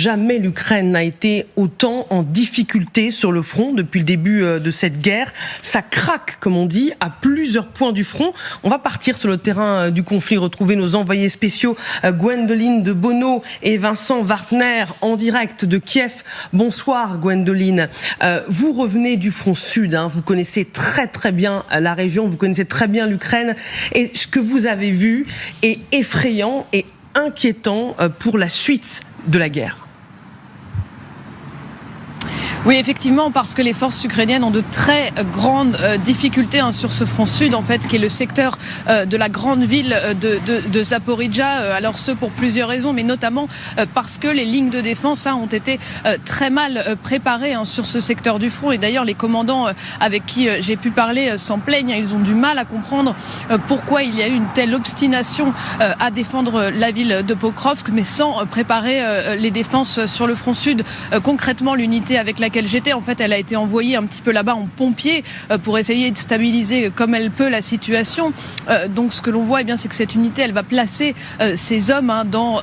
Jamais l'Ukraine n'a été autant en difficulté sur le front depuis le début de cette guerre. Ça craque, comme on dit, à plusieurs points du front. On va partir sur le terrain du conflit, retrouver nos envoyés spéciaux Gwendoline de Bono et Vincent Wartner en direct de Kiev. Bonsoir Gwendoline. Vous revenez du front sud, vous connaissez très bien la région, vous connaissez très bien l'Ukraine, et ce que vous avez vu est effrayant et inquiétant pour la suite de la guerre. Oui, effectivement, parce que les forces ukrainiennes ont de très grandes difficultés sur ce front sud, en fait, qui est le secteur de la grande ville de Zaporijjia. Alors ce pour plusieurs raisons, mais notamment parce que les lignes de défense ont été très mal préparées sur ce secteur du front. Et d'ailleurs, les commandants avec qui j'ai pu parler s'en plaignent. Ils ont du mal à comprendre pourquoi il y a eu une telle obstination à défendre la ville de Pokrovsk, mais sans préparer les défenses sur le front sud. Concrètement, l'unité avec laquelle j'étais, en fait, elle a été envoyée un petit peu là-bas en pompier pour essayer de stabiliser comme elle peut la situation. Donc ce que l'on voit, c'est que cette unité, elle va placer ces hommes dans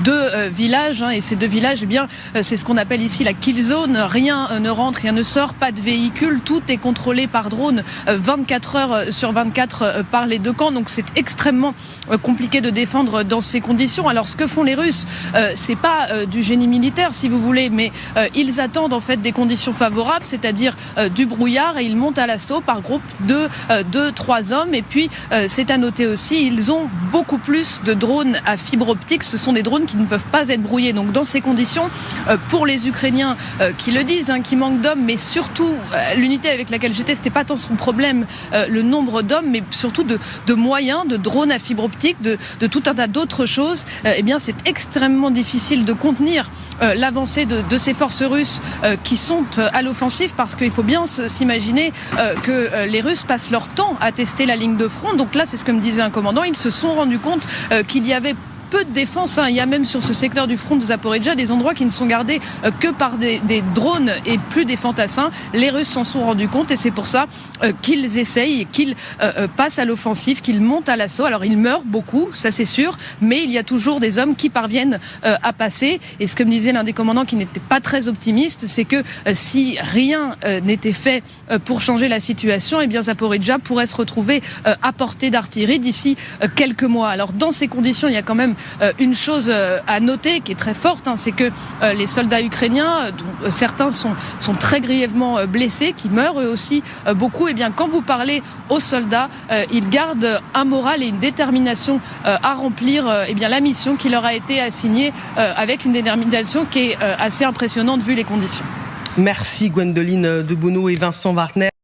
deux villages, et ces deux villages, c'est ce qu'on appelle ici la kill zone. Rien ne rentre, rien ne sort, pas de véhicules, tout est contrôlé par drone 24 heures sur 24 par les deux camps. Donc c'est extrêmement compliqué de défendre dans ces conditions. Alors ce que font les Russes, c'est pas du génie militaire, si vous voulez, mais ils attendent en fait des conditions favorables, c'est-à-dire du brouillard, et ils montent à l'assaut par groupe de 2-3 hommes. Et puis c'est à noter aussi, ils ont beaucoup plus de drones à fibre optique. Ce sont des drones qui ne peuvent pas être brouillés. Donc dans ces conditions, pour les Ukrainiens qui le disent, qui manquent d'hommes, mais surtout l'unité avec laquelle j'étais, c'était pas tant son problème le nombre d'hommes, mais surtout de moyens, de drones à fibre optique, de tout un tas d'autres choses. C'est extrêmement difficile de contenir l'avancée de ces forces russes qui sont à l'offensive, parce qu'il faut bien s'imaginer que les Russes passent leur temps à tester la ligne de front. Donc là, c'est ce que me disait un commandant, ils se sont rendus compte qu'il y avait peu de défense. Il y a même sur ce secteur du front de Zaporijjia des endroits qui ne sont gardés que par des drones et plus des fantassins. Les Russes s'en sont rendus compte, et c'est pour ça qu'ils essayent, qu'ils passent à l'offensive, qu'ils montent à l'assaut. Alors ils meurent beaucoup, ça c'est sûr, mais il y a toujours des hommes qui parviennent à passer. Et ce que me disait l'un des commandants, qui n'était pas très optimiste, c'est que si rien n'était fait pour changer la situation, Zaporijjia pourrait se retrouver à portée d'artillerie d'ici quelques mois. Alors dans ces conditions, il y a quand même une chose à noter qui est très forte, c'est que les soldats ukrainiens, dont certains sont très grièvement blessés, qui meurent eux aussi beaucoup, quand vous parlez aux soldats, ils gardent un moral et une détermination à remplir la mission qui leur a été assignée, avec une détermination qui est assez impressionnante vu les conditions. Merci Gwendoline de Bono et Vincent Wartner.